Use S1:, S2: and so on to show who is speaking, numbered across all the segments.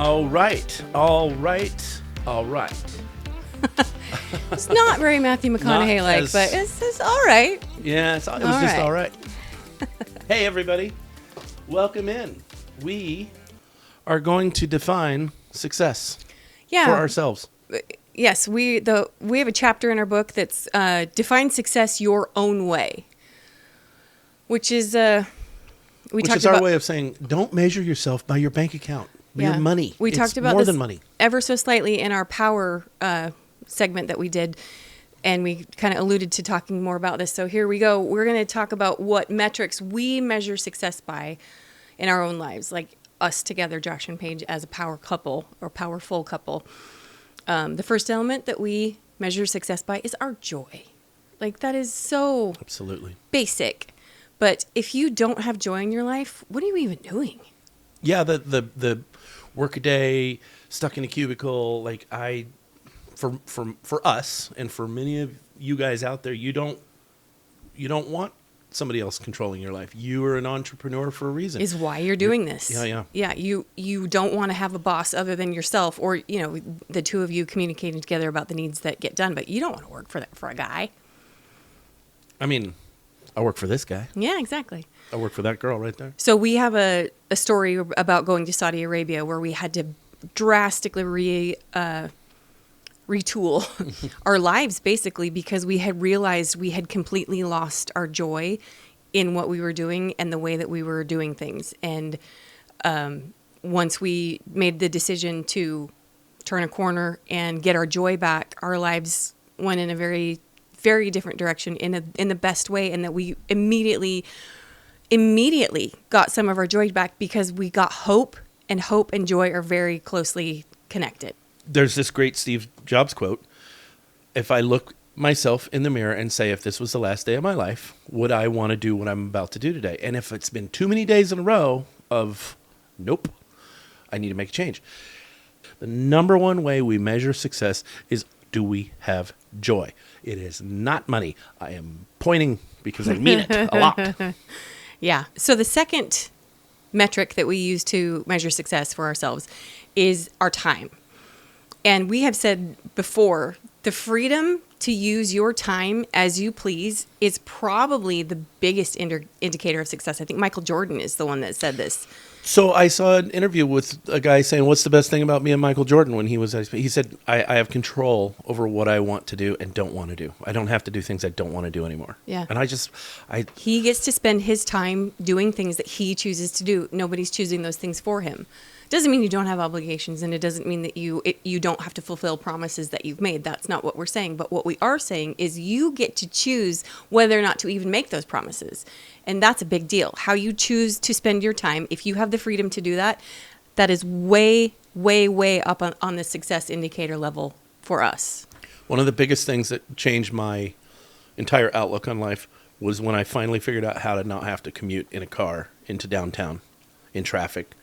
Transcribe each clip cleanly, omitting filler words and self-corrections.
S1: All right.
S2: It's not very Matthew McConaughey-like, but it's all right.
S1: Yeah, it was just all right. Hey, everybody. Welcome in. We are going to define success for ourselves.
S2: Yes, we have a chapter in our book that's define success your own way, which is our
S1: way of saying don't measure yourself by your bank account, your money.
S2: We talked about
S1: more
S2: this
S1: than money
S2: ever so slightly in our power segment that we did, and we kind of alluded to talking more about this. So here we go. We're going to talk about what metrics we measure success by in our own lives, like us together, Josh and Paige, as a power couple or powerful couple. The first element that we measure success by is our joy. Like, that is so
S1: absolutely
S2: basic. But if you don't have joy in your life, what are you even doing?
S1: Yeah, the work a day, stuck in a cubicle, like for us and for many of you guys out there, you don't want somebody else controlling your life. You are an entrepreneur for a reason.
S2: Is why you're doing this.
S1: Yeah.
S2: Yeah, you don't want to have a boss other than yourself, or the two of you communicating together about the needs that get done. But you don't want to work for a guy.
S1: I mean, I work for this guy.
S2: Yeah, exactly.
S1: I work for that girl right there.
S2: So we have a story about going to Saudi Arabia where we had to drastically retool our lives, basically, because we had realized we had completely lost our joy in what we were doing and the way that we were doing things. And once we made the decision to turn a corner and get our joy back, our lives went in a very, very different direction in the best way, and that we immediately got some of our joy back because we got hope and joy are very closely connected.
S1: There's this great Steve Jobs quote. If I look myself in the mirror and say, if this was the last day of my life, would I want to do what I'm about to do today? And if it's been too many days in a row of, nope, I need to make a change. The number one way we measure success is, do we have joy? It is not money. I am pointing because I mean it a lot.
S2: Yeah. So the second metric that we use to measure success for ourselves is our time. And we have said before, the freedom to use your time as you please is probably the biggest indicator of success. I think Michael Jordan is the one that said this.
S1: So I saw an interview with a guy saying, what's the best thing about me and Michael Jordan? He said, I have control over what I want to do and don't want to do. I don't have to do things I don't want to do anymore.
S2: Yeah.
S1: And
S2: he gets to spend his time doing things that he chooses to do. Nobody's choosing those things for him. Doesn't mean you don't have obligations, and it doesn't mean that you don't have to fulfill promises that you've made. That's not what we're saying. But what we are saying is you get to choose whether or not to even make those promises. And that's a big deal. How you choose to spend your time, if you have the freedom to do that, that is way, way, way up on the success indicator level for us.
S1: One of the biggest things that changed my entire outlook on life was when I finally figured out how to not have to commute in a car into downtown in traffic.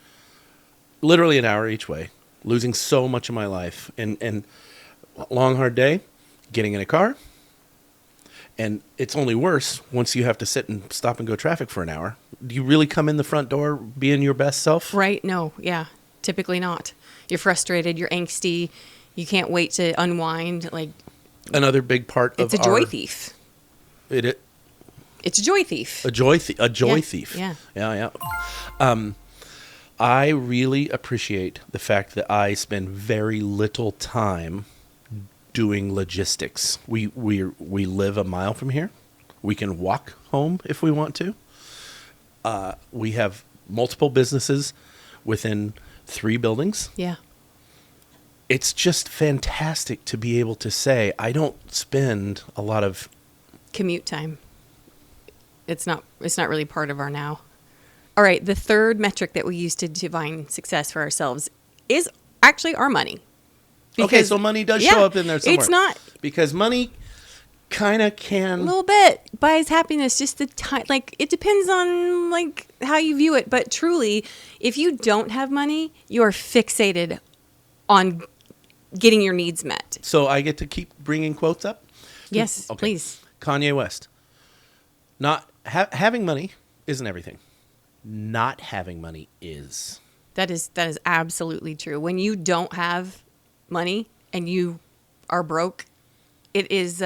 S1: Literally an hour each way, losing so much of my life. And long, hard day, getting in a car. And it's only worse once you have to sit and stop and go traffic for an hour. Do you really come in the front door being your best self?
S2: Right? No. Yeah. Typically not. You're frustrated. You're angsty. You can't wait to unwind. Like,
S1: another big part of
S2: it's a joy thief.
S1: It's
S2: a joy thief.
S1: A joy thief.
S2: Yeah.
S1: Yeah. I really appreciate the fact that I spend very little time doing logistics. We live a mile from here. We can walk home if we want to. We have multiple businesses within 3 buildings.
S2: Yeah.
S1: It's just fantastic to be able to say, I don't spend a lot of
S2: commute time. It's not really part of our now. All right, the third metric that we use to define success for ourselves is actually our money.
S1: Okay, so money does show up in there somewhere.
S2: It's not.
S1: Because money kind of can.
S2: A little bit buys happiness, just the time. Like, it depends on, like, how you view it. But truly, if you don't have money, you are fixated on getting your needs met.
S1: So I get to keep bringing quotes up?
S2: Yes,
S1: okay.
S2: Please.
S1: Kanye West. Not having money isn't everything. Not having money is.
S2: that is absolutely true. When you don't have money and you are broke, it is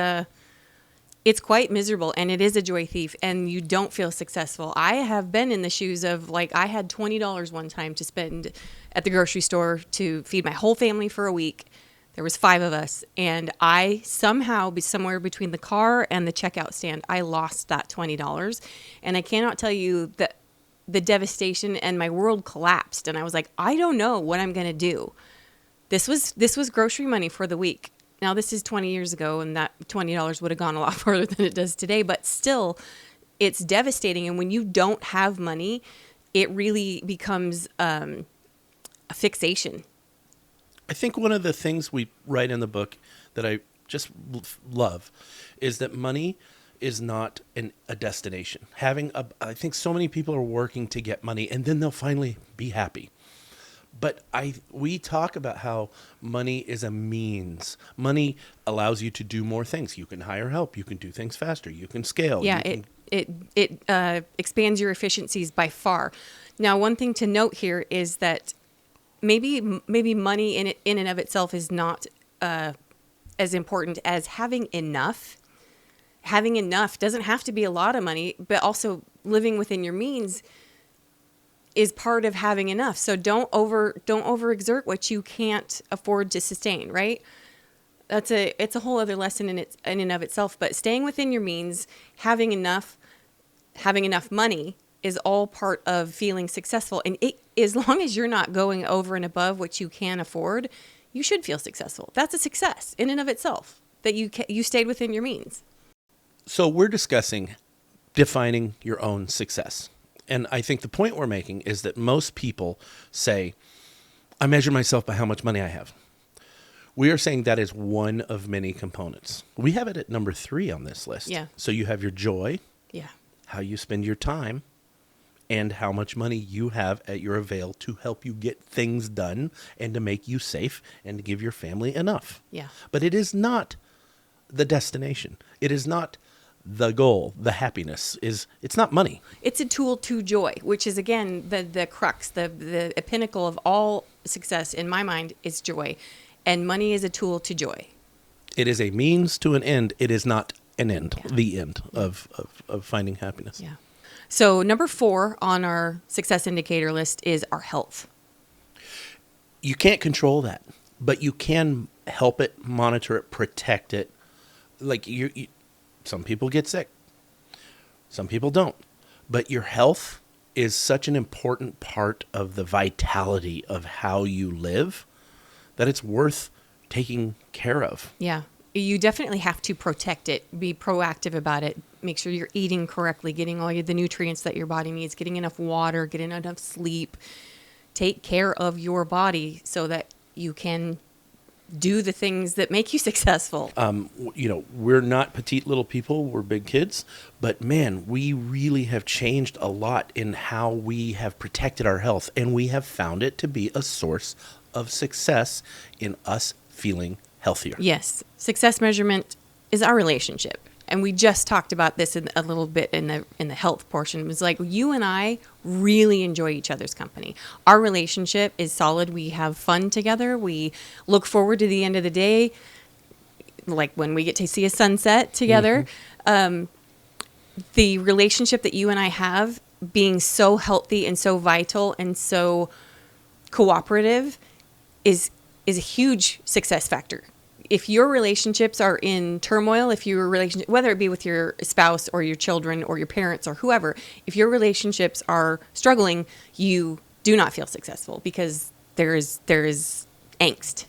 S2: it's quite miserable, and it is a joy thief, and you don't feel successful. I have been in the shoes of, like, I had $20 one time to spend at the grocery store to feed my whole family for a week. There was 5 of us, and I somehow, somewhere between the car and the checkout stand, I lost that $20. And I cannot tell you that the devastation, and my world collapsed, and I was like, I don't know what I'm going to do. This was grocery money for the week. Now, this is 20 years ago, and that $20 would have gone a lot further than it does today, but still, it's devastating. And when you don't have money, it really becomes a fixation.
S1: I think one of the things we write in the book that I just love is that money is not a destination. I think so many people are working to get money, and then they'll finally be happy. But we talk about how money is a means. Money allows you to do more things. You can hire help. You can do things faster. You can scale.
S2: Yeah, it expands your efficiencies by far. Now, one thing to note here is that maybe money in and of itself is not as important as having enough. Having enough doesn't have to be a lot of money, but also living within your means is part of having enough. So don't overexert what you can't afford to sustain, right? It's a whole other lesson in and of itself, but staying within your means, having enough money is all part of feeling successful. And as long as you're not going over and above what you can afford, you should feel successful. That's a success in and of itself, that you stayed within your means.
S1: So we're discussing defining your own success. And I think the point we're making is that most people say, I measure myself by how much money I have. We are saying that is one of many components. We have it at number 3 on this list.
S2: Yeah.
S1: So you have your joy,
S2: Yeah.
S1: how you spend your time, and how much money you have at your avail to help you get things done and to make you safe and to give your family enough.
S2: Yeah.
S1: But it is not the destination. It is not the goal. The happiness it's not money.
S2: It's a tool to joy, which is, again, the crux, the pinnacle of all success in my mind is joy. And money is a tool to joy.
S1: It is a means to an end. It is not an end, the end of finding happiness.
S2: Yeah. So number 4 on our success indicator list is our health.
S1: You can't control that, but you can help it, monitor it, protect it. Like some people get sick. Some people don't. But your health is such an important part of the vitality of how you live that it's worth taking care of.
S2: Yeah. You definitely have to protect it, be proactive about it, make sure you're eating correctly, getting all the nutrients that your body needs, getting enough water, getting enough sleep. Take care of your body so that you can do the things that make you successful.
S1: We're not petite little people. We're big kids. But, man, we really have changed a lot in how we have protected our health. And we have found it to be a source of success in us feeling healthier.
S2: Yes. Success measurement is our relationship. And we just talked about this a little bit in the health portion. It was like, you and I really enjoy each other's company. Our relationship is solid. We have fun together. We look forward to the end of the day, like when we get to see a sunset together. Mm-hmm. The relationship that you and I have being so healthy and so vital and so cooperative is a huge success factor. If your relationships are in turmoil, whether it be with your spouse or your children or your parents or whoever, if your relationships are struggling, you do not feel successful because there is angst.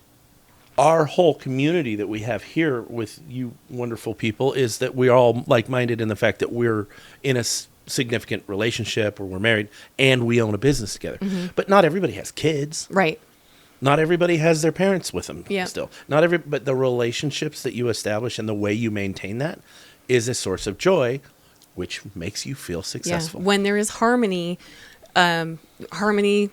S1: Our whole community that we have here with you wonderful people is that we're all like-minded in the fact that we're in a significant relationship or we're married and we own a business together. Mm-hmm. But not everybody has kids.
S2: Right.
S1: Not everybody has their parents with them
S2: yeah.
S1: still. But the relationships that you establish and the way you maintain that is a source of joy, which makes you feel successful.
S2: Yeah. When there is harmony, harmony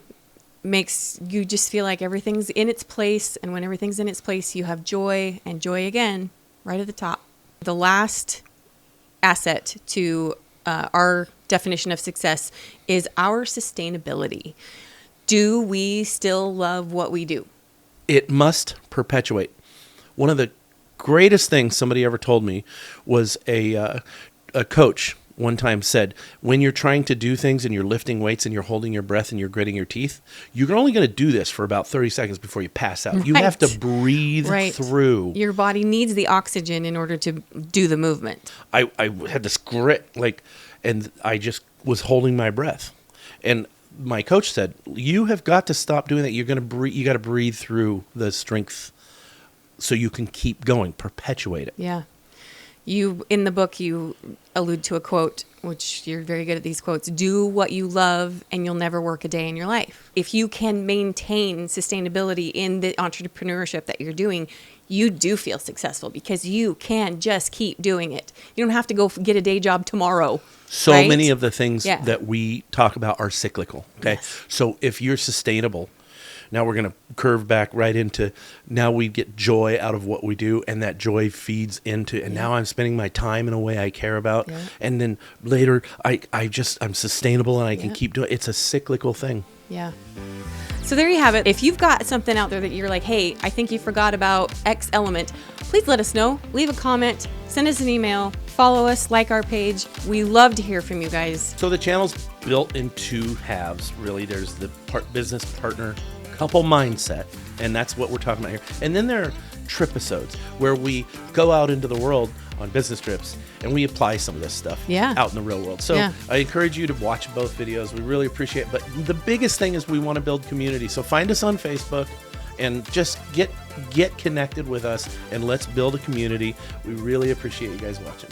S2: makes you just feel like everything's in its place. And when everything's in its place, you have joy and joy again, right at the top. The last asset to our definition of success is our sustainability. Do we still love what we do?
S1: It must perpetuate. One of the greatest things somebody ever told me was a coach one time said, when you're trying to do things and you're lifting weights and you're holding your breath and you're gritting your teeth, you're only going to do this for about 30 seconds before you pass out. You have to breathe through.
S2: Your body needs the oxygen in order to do the movement.
S1: I had this grit, and I just was holding my breath. And my coach said, you have got to stop doing that. You're going to breathe. You got to breathe through the strength so you can keep going, perpetuate it.
S2: Yeah. You, in the book, you allude to a quote, which you're very good at these quotes: do what you love and you'll never work a day in your life. If you can maintain sustainability in the entrepreneurship that you're doing, you do feel successful because you can just keep doing it. You don't have to go get a day job tomorrow.
S1: So
S2: right?
S1: many of the things that we talk about are cyclical. Okay. Yes. So if you're sustainable, now we're going to curve back right into, now we get joy out of what we do, and that joy feeds into, and now I'm spending my time in a way I care about. Yeah. And then later I'm sustainable and I can keep doing it. It's a cyclical thing.
S2: Yeah. So there you have it. If you've got something out there that you're like, hey, I think you forgot about X element, please let us know. Leave a comment, send us an email, follow us, like our page. We love to hear from you guys.
S1: So the channel's built in two halves, really. There's the business partner couple mindset, and that's what we're talking about here. And then there are trip episodes where we go out into the world on business trips and we apply some of this stuff out in the real world. So I encourage you to watch both videos. We really appreciate it. But the biggest thing is we want to build community. So find us on Facebook and just get connected with us, and let's build a community. We really appreciate you guys watching.